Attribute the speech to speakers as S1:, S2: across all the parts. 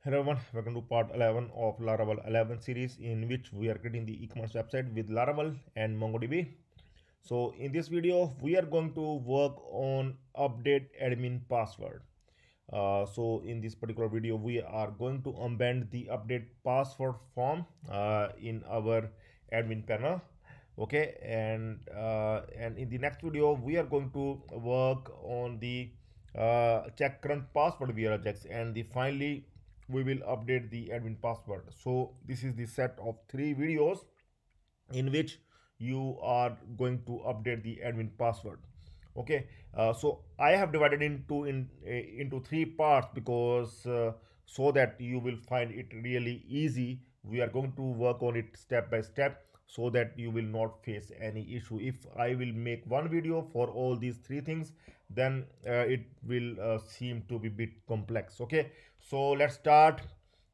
S1: Hello everyone, welcome to part 11 of Laravel 11 series in which we are creating the e-commerce website with Laravel and MongoDB. So in this video, we are going to work on update admin password. So in this particular video, we are going to embed the update password form in our admin panel. Okay, and in the next video, we are going to work on the check current password via regex, and the finally we will update the admin password. So this is the set of 3 videos in which you are going to update the admin password. Okay, so I have divided into 3 parts because so that you will find it really easy. We are going to work on it step by step so that you will not face any issue. If I will make one video for all these 3 things, then it will seem to be a bit complex. Okay, so let's start.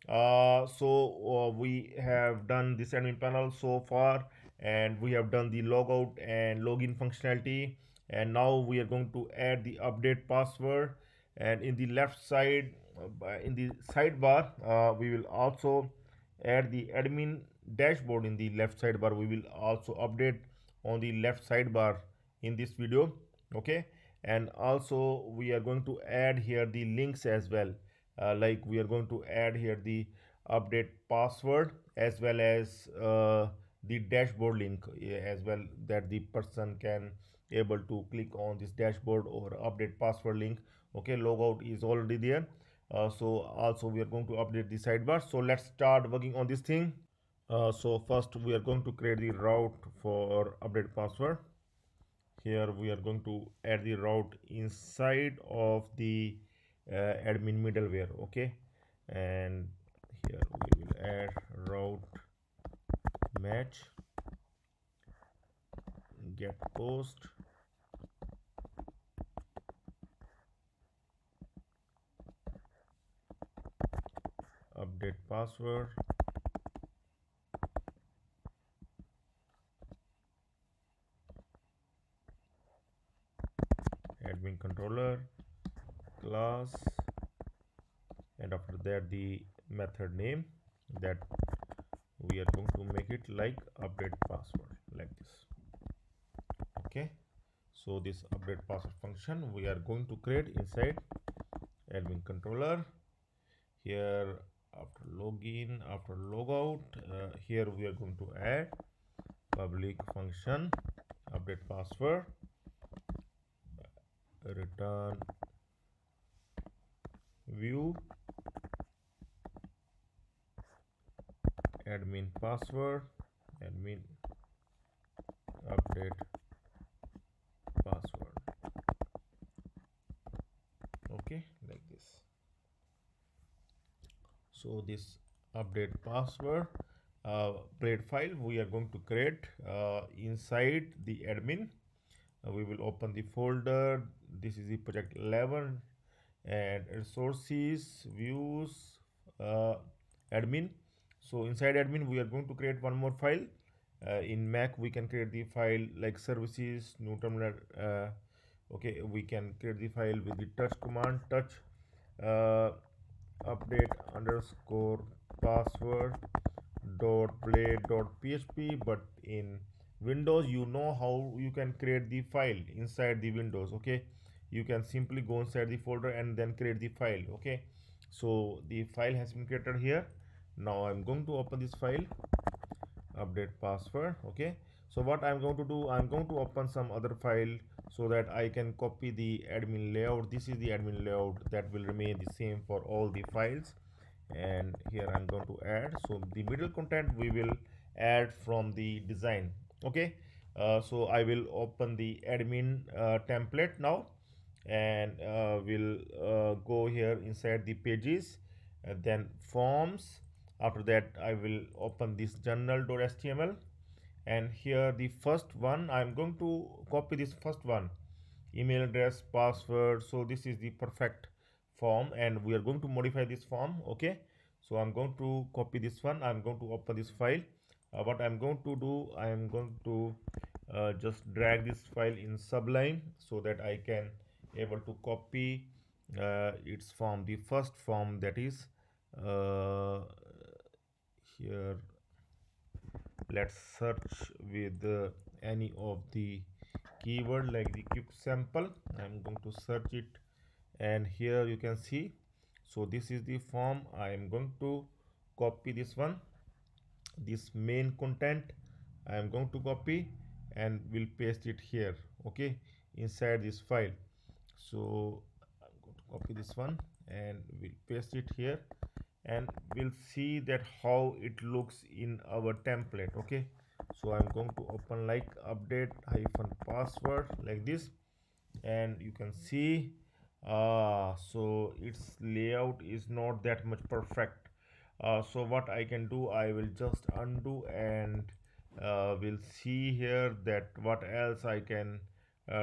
S1: We have done this admin panel so far, and we have done the logout and login functionality, and now we are going to add the update password. And in the left side, in the sidebar, we will also add the admin dashboard. In the left sidebar, we will also update on the left sidebar in this video. Okay, and also we are going to add here the links as well. Like we are going to add here the update password as well as the dashboard link as well, that the person can able to click on this dashboard or update password link. Okay, logout is already there. So also we are going to update the sidebar. So let's start working on this thing. So first we are going to create the route for update password. Here we are going to add the route inside of the admin middleware. Okay, and here we will add route match get post update password admin controller class, and after that the method name, that we are going to make it like update password like this. Okay, so this update password function we are going to create inside admin controller. Here after login, after logout, here we are going to add public function update password return view admin password admin update password. Okay, like this. So this update password blade file we are going to create inside the admin. We will open the folder. This is the project 11 and resources views uh, admin. So inside admin we are going to create one more file. In Mac we can create the file like services new terminal. Okay, we can create the file with the touch command, touch uh, update underscore password dot blade dot php. But in Windows, you know how you can create the file inside the Windows. Okay, you can simply go inside the folder and then create the file. Okay, so the file has been created here. Now I'm going to open this file update password. Okay, so what I'm going to do, I'm going to open some other file so that I can copy the admin layout. This is the admin layout that will remain the same for all the files, and here I'm going to add. So the middle content we will add from the design. Okay, so I will open the admin template now, and we'll go here inside the pages, then forms. After that I will open this general.html, and here the first one I'm going to copy this first one, email address password. So this is the perfect form and we are going to modify this form. Okay, so I'm going to copy this one. I'm going to open this file. What I'm going to do, I am going to just drag this file in Sublime so that I can able to copy its form, the first form, that is uh, here let's search with any of the keyword like the quick sample. I'm going to search it, and here you can see, so this is the form. I am going to copy this one, this main content. I am going to copy and will paste it here, okay, inside this file. So I'm going to copy this one and we'll paste it here, and we'll see that how it looks in our template, okay. So I'm going to open like update hyphen password like this, and you can see so its layout is not that much perfect. So what I can do, I will just undo, and we'll see here that what else I can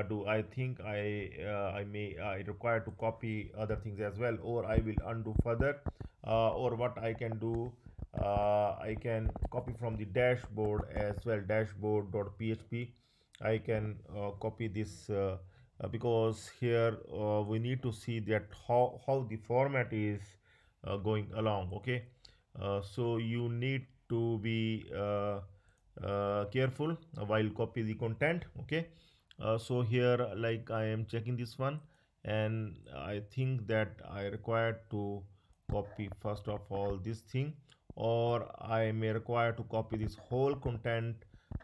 S1: do. I think I require to copy other things as well, or I will undo further, or what I can do, I can copy from the dashboard as well, dashboard.php. I can copy this because here we need to see that how the format is going along, okay. So you need to be careful while copy the content, okay. So here like I am checking this one, and I think that I require to copy first of all this thing, or I may require to copy this whole content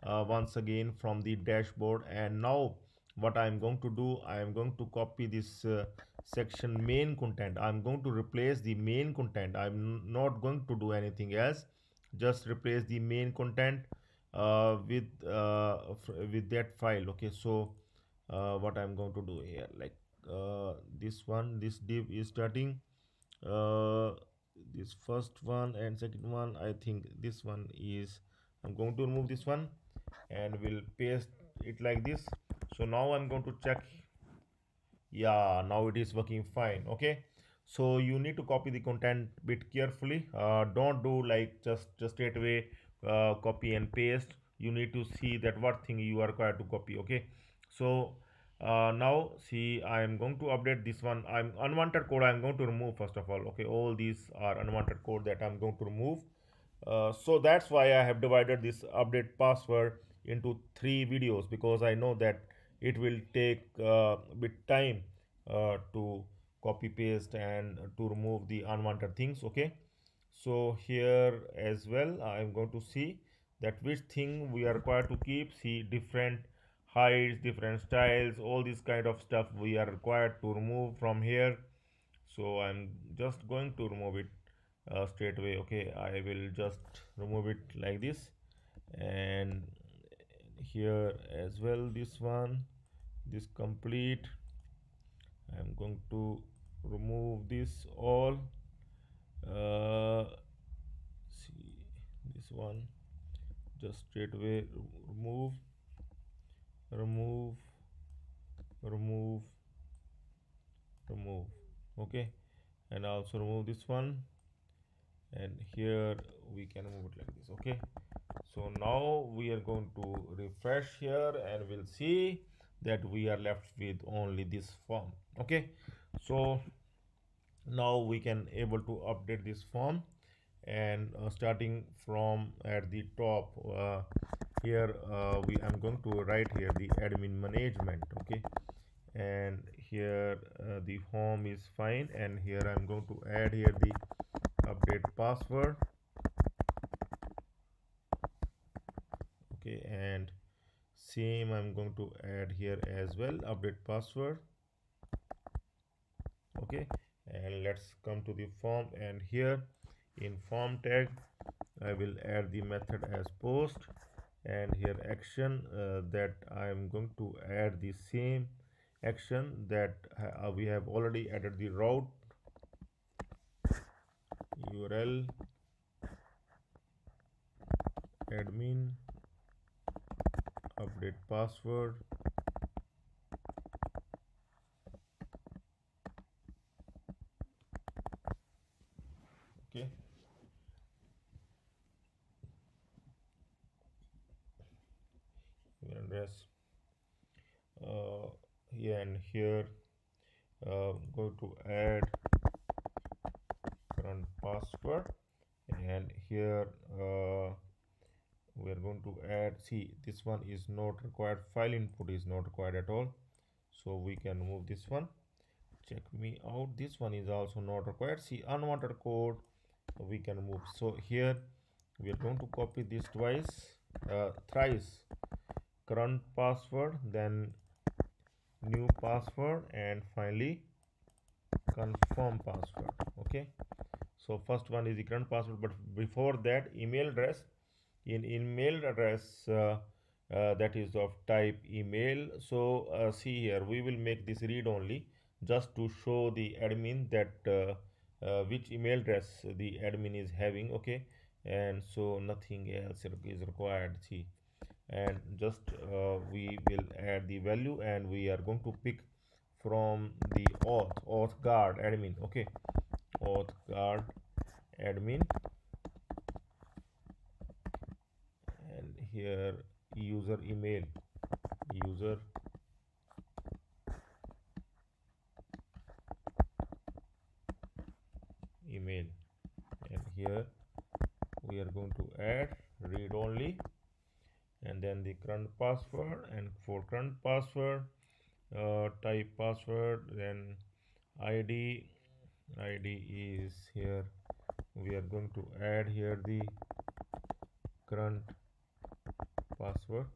S1: once again from the dashboard. And now what I'm going to do, I am going to copy this section main content. I'm going to replace the main content. I'm not going to do anything else, just replace the main content with that file, okay. So what I'm going to do here, like this one, this div is starting uh, this first one and second one. I think this one is, I'm going to remove this one and will paste it like this. So now I'm going to check. Yeah, now it is working fine, okay. So you need to copy the content bit carefully. Don't do like just straight away copy and paste. You need to see that what thing you are required to copy, okay. So now see, I am going to update this one. I'm unwanted code I'm going to remove first of all, okay. All these are unwanted code that I'm going to remove. So that's why I have divided this update password into 3 videos, because I know that it will take a bit time to copy paste and to remove the unwanted things, okay. So here as well I am going to see that which thing we are required to keep. See, different heights, different styles, all this kind of stuff we are required to remove from here. So I'm just going to remove it straight away, okay. I will just remove it like this, and here as well this one, this complete. I'm going to remove this all. uh, See, this one, just straight away remove, remove, remove, remove, okay. And also remove this one, and here we can move it like this, okay. So now we are going to refresh here, and we'll see that we are left with only this form, okay. So now we can able to update this form, and starting from at the top, here we I'm going to write here the admin management, okay. And here the home is fine, and here I'm going to add here the update password, okay. And same I'm going to add here as well, update password, okay. And let's come to the form, and here in form tag I will add the method as post, and here action, that I am going to add the same action that we have already added, the route URL admin update password, okay. Email address, yeah, and here go to add current current password, and here we are going to add, see, this one is not required, file input is not required at all, so we can move this one. Check me out, this one is also not required. See, unwanted code we can move. So here we are going to copy this thrice, current password, then new password, and finally confirm password. Okay, so first one is the current password, but before that, email address. In email address, that is of type email. So see here, we will make this read only, just to show the admin that which email address the admin is having. Okay, and so nothing else is required. See, and just we will add the value, and we are going to pick from the auth guard admin. Okay, auth guard admin, and here user email, user email, and here we are going to add read only, and then the current password, and for current password, type password, then id is here, we are going to add here the current password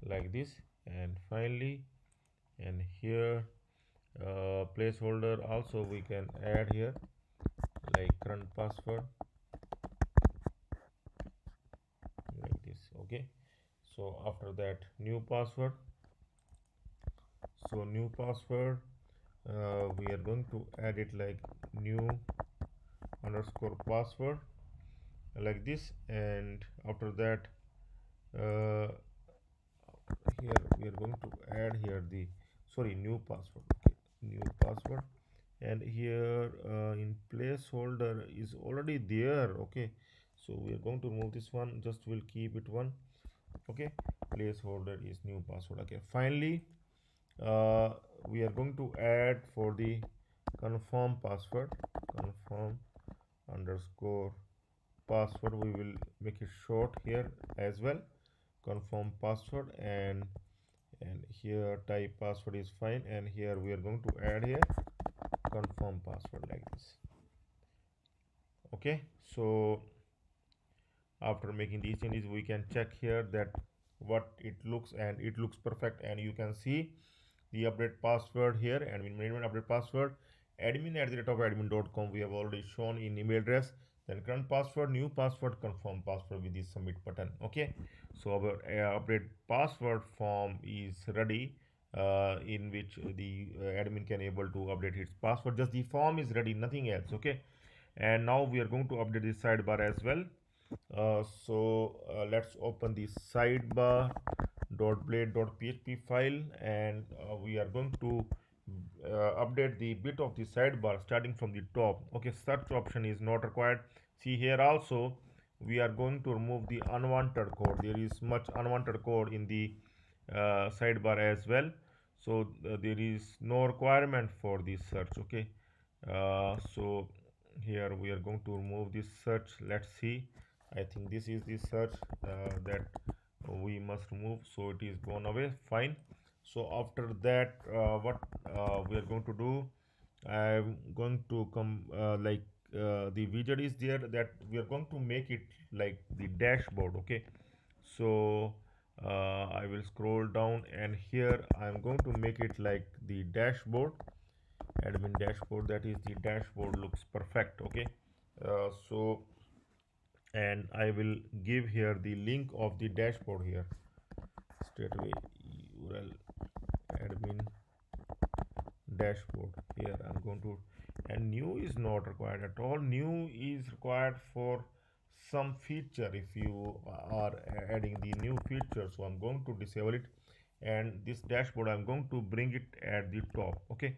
S1: like this, and finally, and here placeholder also we can add here like current password like this. Okay, so after that, new password. So new password, we are going to add it like new underscore password like this, and after that, uh, here we are going to add here the, sorry, new password. Okay, new password, and here in placeholder is already there. Okay, so we are going to remove this one, just will keep it one. Okay, placeholder is new password. Okay, finally, we are going to add for the confirm password, confirm underscore password, we will make it short here as well, confirm password, and here type password is fine, and here we are going to add here confirm password like this. Okay, so after making these changes, we can check here that what it looks, and it looks perfect, and you can see the update password here, admin management update password, admin@admin.com we have already shown in email address, then current password, new password, confirm password with the submit button. Okay, so our update password form is ready, in which the admin can able to update its password. Just the form is ready, nothing else. Okay, and now we are going to update the sidebar as well. So let's open the sidebar.blade.php file, and we are going to update the bit of the sidebar starting from the top. Okay, search option is not required. See here also, we are going to remove the unwanted code. There is much unwanted code in the sidebar as well, so there is no requirement for this search. Okay, so here we are going to remove this search. Let's see, I think this is the search that we must remove, so it is gone away. Fine. So after that, what we are going to do, I'm going to come the widget is there, that we are going to make it like the dashboard. Okay, so I will scroll down, and here I'm going to make it like the dashboard, admin dashboard, that is the dashboard looks perfect. Okay, so, and I will give here the link of the dashboard here straight away, URL admin dashboard. Here I'm going to, and new is not required at all. New is required for some feature, if you are adding the new feature, so I'm going to disable it, and this dashboard I'm going to bring it at the top. Okay,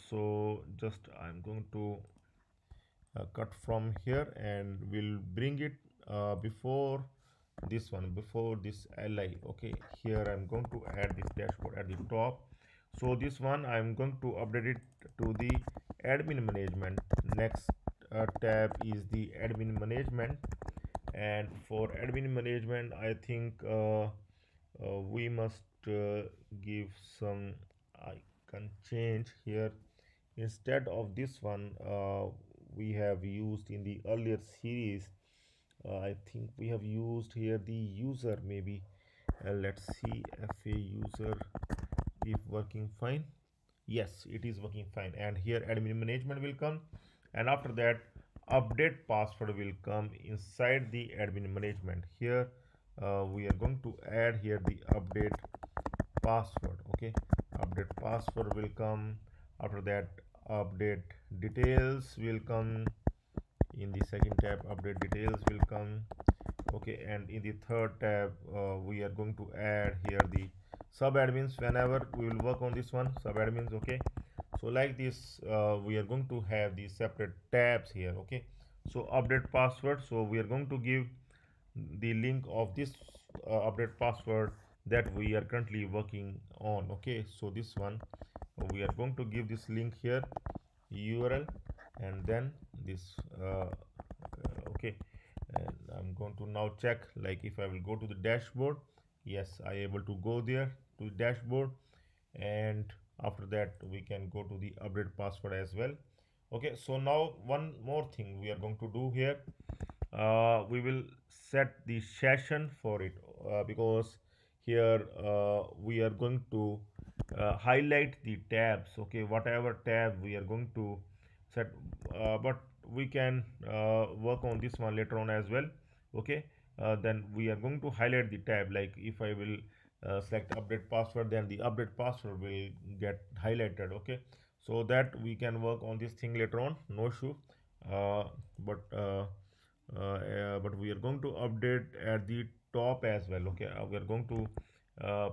S1: so just I'm going to cut from here, and we'll bring it before this one, before this li. Okay, here I'm going to add this dashboard at the top. So this one I'm going to update it to the admin management next, tab is the admin management, and for admin management I think we must give some icon change here. Instead of this one we have used in the earlier series, I think we have used here the user maybe. Let's see if a user if working fine. Yes, it is working fine, and here admin management will come, and after that update password will come inside the admin management. Here we are going to add here the update password. Okay, update password will come. After that update details will come. In the second tab update details will come. Okay, and in the third tab we are going to add here the subadmins. Whenever we will work on this one, subadmins. Okay, so like this we are going to have these separate tabs here. Okay, so update password, so we are going to give the link of this update password that we are currently working on. Okay, so this one we are going to give this link here, url, and then this okay, and I'm going to now check, like if I will go to the dashboard. Yes, I able to go there to the dashboard, and after that we can go to the update password as well. Okay, so now one more thing we are going to do here, we will set the session for it, because here we are going to highlight the tabs. Okay, whatever tab we are going to set, but we can work on this one later on as well. Okay, then we are going to highlight the tab, like if I will select update password, then the update password will get highlighted. Okay, so that we can work on this thing later on, no issue. uh, but uh, but we are going to update at the top as well. Okay, we are going to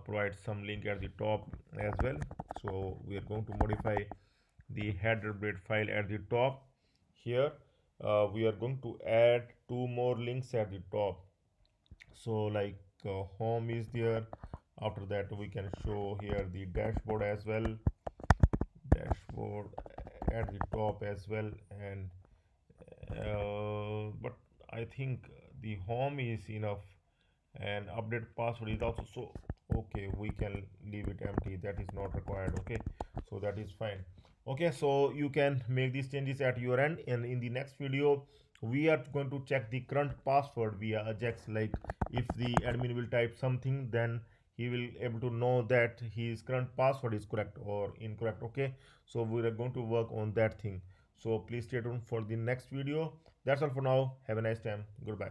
S1: provide some link at the top as well. So we are going to modify the header blade file at the top. Here we are going to add two more links at the top. So like home is there. After that we can show here the dashboard as well, dashboard at the top as well. And but I think the home is enough, and update password is also so. Okay, we can leave it empty, that is not required. Okay, so that is fine. Okay, so you can make these changes at your end, and in the next video we are going to check the current password via ajax. Like if the admin will type something, then he will able to know that his current password is correct or incorrect. Okay, so we are going to work on that thing. So please stay tuned for the next video. That's all for now. Have a nice time. Goodbye.